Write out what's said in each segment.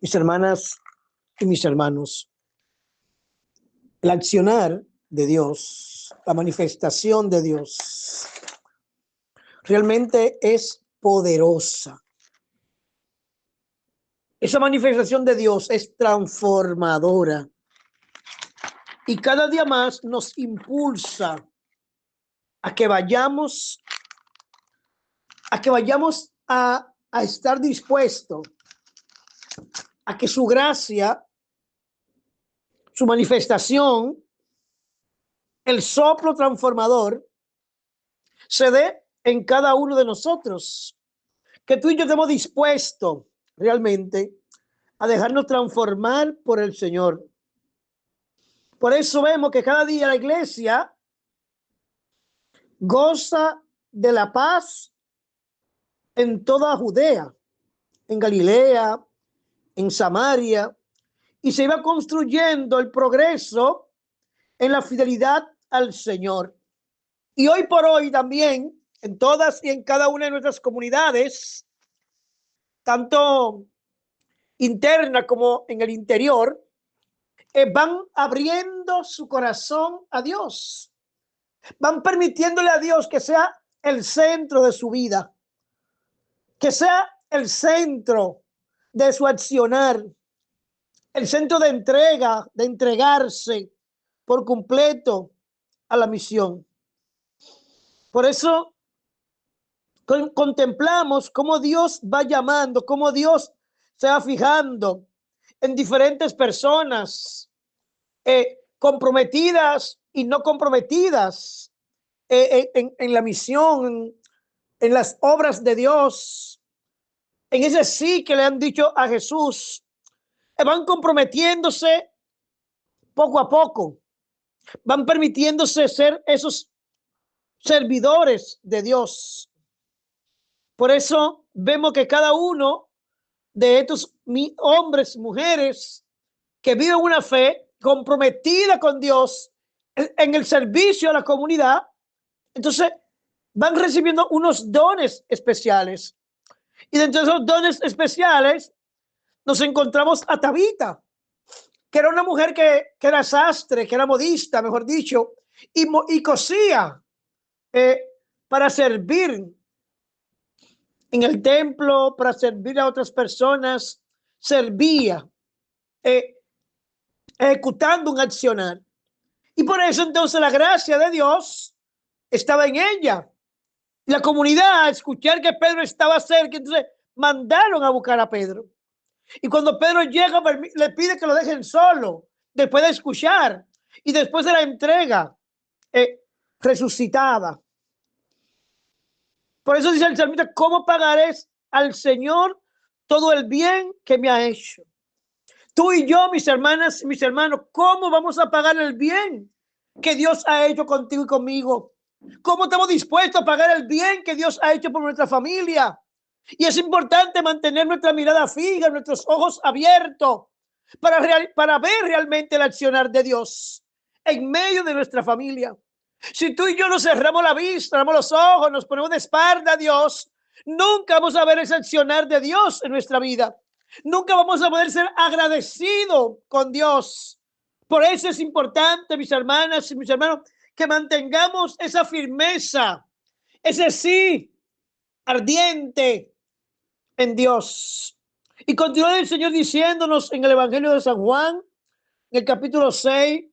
Mis hermanas y mis hermanos, el accionar de Dios, la manifestación de Dios, realmente es poderosa. Esa manifestación de Dios es transformadora y cada día más nos impulsa a que vayamos a estar dispuestos a que su gracia, su manifestación, el soplo transformador se dé en cada uno de nosotros. Que tú y yo estemos dispuestos realmente a dejarnos transformar por el Señor. Por eso vemos que cada día la iglesia goza de la paz en toda Judea, en Galilea, en Samaria, y se iba construyendo el progreso en la fidelidad al Señor. Y hoy por hoy también, en todas y en cada una de nuestras comunidades, tanto interna como en el interior, van abriendo su corazón a Dios, van permitiéndole a Dios que sea el centro de su vida, que sea el centro de su accionar, el centro de entrega, de entregarse por completo a la misión. Por eso contemplamos cómo Dios va llamando, cómo Dios se va fijando en diferentes personas, comprometidas y no comprometidas en la misión, en las obras de Dios, en ese sí que le han dicho a Jesús, van comprometiéndose poco a poco, van permitiéndose ser esos servidores de Dios. Por eso vemos que cada uno de estos hombres, mujeres que viven una fe comprometida con Dios en el servicio a la comunidad, entonces van recibiendo unos dones especiales. Y dentro de esos dones especiales nos encontramos a Tabita, que era una mujer que era sastre, que era modista, mejor dicho, y cosía para servir en el templo, para servir a otras personas, servía, eh, ejecutando un accionar. Y por eso entonces la gracia de Dios estaba en ella. La comunidad, a escuchar que Pedro estaba cerca, entonces mandaron a buscar a Pedro. Y cuando Pedro llega, le pide que lo dejen solo, después de escuchar y después de la entrega resucitada. Por eso dice el salmista, ¿cómo pagaré al Señor todo el bien que me ha hecho? Tú y yo, mis hermanas y mis hermanos, ¿cómo vamos a pagar el bien que Dios ha hecho contigo y conmigo? ¿Cómo estamos dispuestos a pagar el bien que Dios ha hecho por nuestra familia? Y es importante mantener nuestra mirada fija, nuestros ojos abiertos para ver realmente el accionar de Dios en medio de nuestra familia. Si tú y yo nos cerramos la vista, cerramos los ojos, nos ponemos de espalda a Dios, nunca vamos a ver ese accionar de Dios en nuestra vida. Nunca vamos a poder ser agradecidos con Dios. Por eso es importante, mis hermanas y mis hermanos, que mantengamos esa firmeza, ese sí ardiente en Dios. Y continúa el Señor diciéndonos en el Evangelio de San Juan, en el capítulo 6,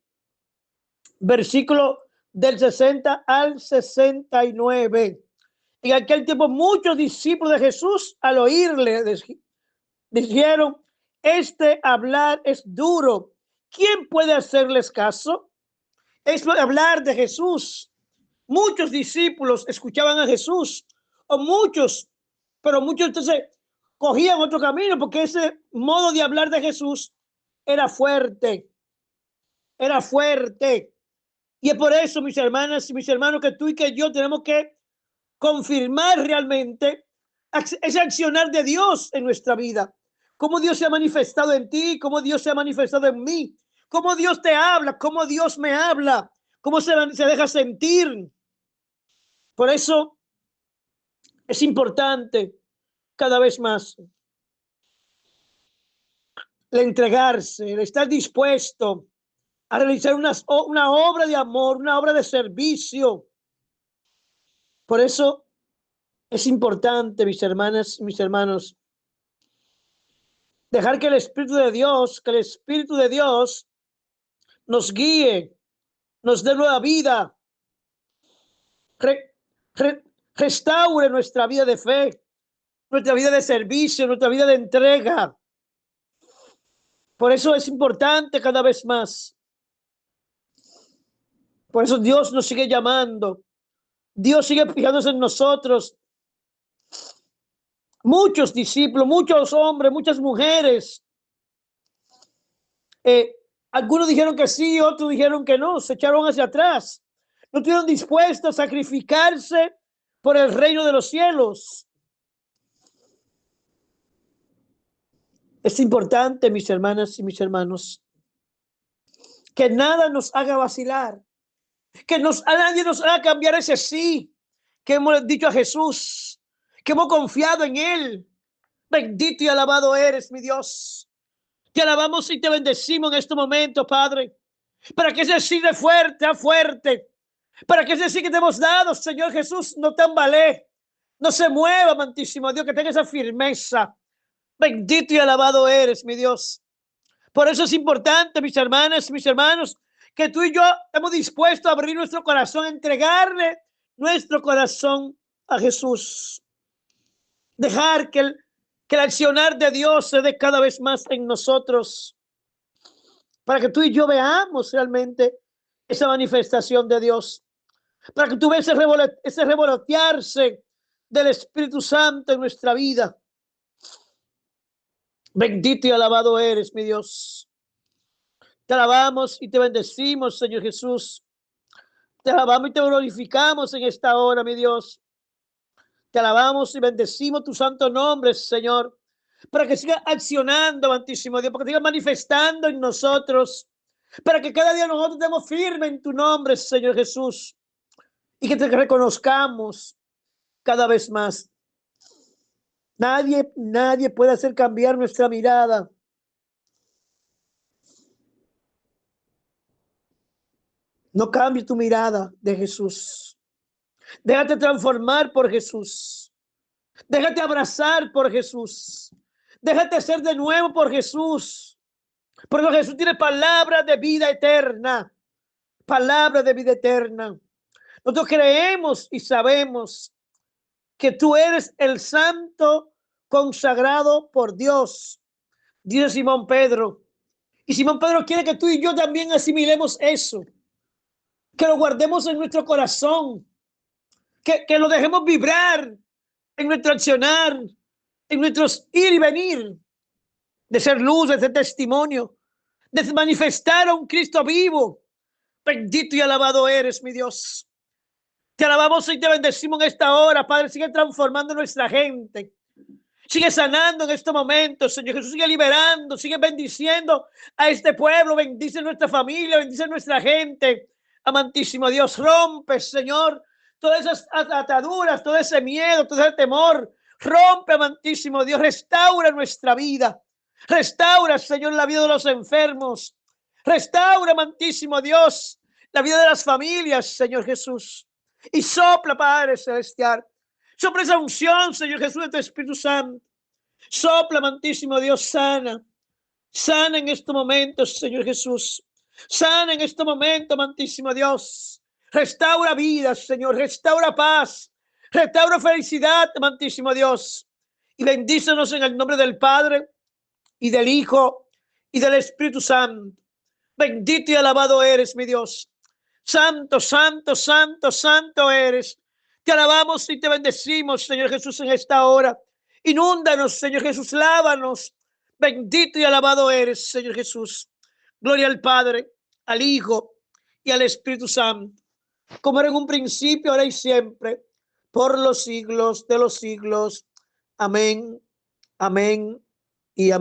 versículo del 60 al 69. En aquel tiempo muchos discípulos de Jesús al oírle dijeron, este hablar es duro, ¿quién puede hacerles caso? Es hablar de Jesús. Muchos discípulos escuchaban a Jesús, o muchos, pero muchos entonces cogían otro camino porque ese modo de hablar de Jesús era fuerte, era fuerte. Y es por eso, mis hermanas y mis hermanos, que tú y que yo tenemos que confirmar realmente ese accionar de Dios en nuestra vida. Cómo Dios se ha manifestado en ti, cómo Dios se ha manifestado en mí, cómo Dios te habla, cómo Dios me habla, cómo se deja sentir. Por eso es importante cada vez más el entregarse, el estar dispuesto a realizar una obra de amor, una obra de servicio. Por eso es importante, mis hermanas y mis hermanos, dejar que el Espíritu de Dios nos guíe, nos dé nueva vida, restaure nuestra vida de fe, nuestra vida de servicio, nuestra vida de entrega. Por eso es importante cada vez más. Por eso Dios nos sigue llamando. Dios sigue fijándose en nosotros. Muchos discípulos, muchos hombres, muchas mujeres. Algunos dijeron que sí, otros dijeron que no, se echaron hacia atrás. No estuvieron dispuestos a sacrificarse por el reino de los cielos. Es importante, mis hermanas y mis hermanos, que nada nos haga vacilar, que nadie nos haga cambiar ese sí que hemos dicho a Jesús, que hemos confiado en Él. Bendito y alabado eres, mi Dios. Te alabamos y te bendecimos en este momento, Padre, para que ese sí de fuerte, para que ese sí que te hemos dado, Señor Jesús, no tambalee, no se mueva, amantísimo Dios, que tenga esa firmeza. Bendito y alabado eres, mi Dios. Por eso es importante, mis hermanas y mis hermanos, que tú y yo estemos dispuestos a abrir nuestro corazón, a entregarle nuestro corazón a Jesús. Dejar que el accionar de Dios se dé cada vez más en nosotros, para que tú y yo veamos realmente esa manifestación de Dios, para que tú veas ese revolotearse del Espíritu Santo en nuestra vida. Bendito y alabado eres, mi Dios. Te alabamos y te bendecimos, Señor Jesús. Te alabamos y te glorificamos en esta hora, mi Dios. Te alabamos y bendecimos tu santo nombre, Señor, para que siga accionando, amantísimo Dios, para que siga manifestando en nosotros, para que cada día nosotros estemos firmes en tu nombre, Señor Jesús, y que te reconozcamos cada vez más. Nadie puede hacer cambiar nuestra mirada. No cambie tu mirada de Jesús. Déjate transformar por Jesús. Déjate abrazar por Jesús. Déjate ser de nuevo por Jesús. Porque Jesús tiene palabra de vida eterna. Palabra de vida eterna. Nosotros creemos y sabemos que tú eres el santo consagrado por Dios, dice Simón Pedro. Y Simón Pedro quiere que tú y yo también asimilemos eso, que lo guardemos en nuestro corazón, que lo dejemos vibrar en nuestro accionar, en nuestros ir y venir, de ser luz, de ser testimonio, de manifestar a un Cristo vivo. Bendito y alabado eres, mi Dios. Te alabamos y te bendecimos en esta hora, Padre. Sigue transformando nuestra gente. Sigue sanando en este momento, Señor Jesús. Sigue liberando, sigue bendiciendo a este pueblo. Bendice nuestra familia, bendice nuestra gente. Amantísimo Dios, rompe, Señor, todas esas ataduras, todo ese miedo, todo ese temor. Rompe, amantísimo Dios. Restaura nuestra vida. Restaura, Señor, la vida de los enfermos. Restaura, amantísimo Dios, la vida de las familias, Señor Jesús. Y sopla, Padre Celestial. Sopla esa unción, Señor Jesús, de tu Espíritu Santo. Sopla, amantísimo Dios, sana. Sana en este momento, Señor Jesús. Sana en este momento, amantísimo Dios. Restaura vidas, Señor. Restaura paz. Restaura felicidad, amantísimo Dios. Y bendícenos en el nombre del Padre y del Hijo y del Espíritu Santo. Bendito y alabado eres, mi Dios. Santo, santo, santo, santo eres. Te alabamos y te bendecimos, Señor Jesús, en esta hora. Inúndanos, Señor Jesús, lávanos. Bendito y alabado eres, Señor Jesús. Gloria al Padre, al Hijo y al Espíritu Santo, como era en un principio, ahora y siempre, por los siglos de los siglos. Amén, amén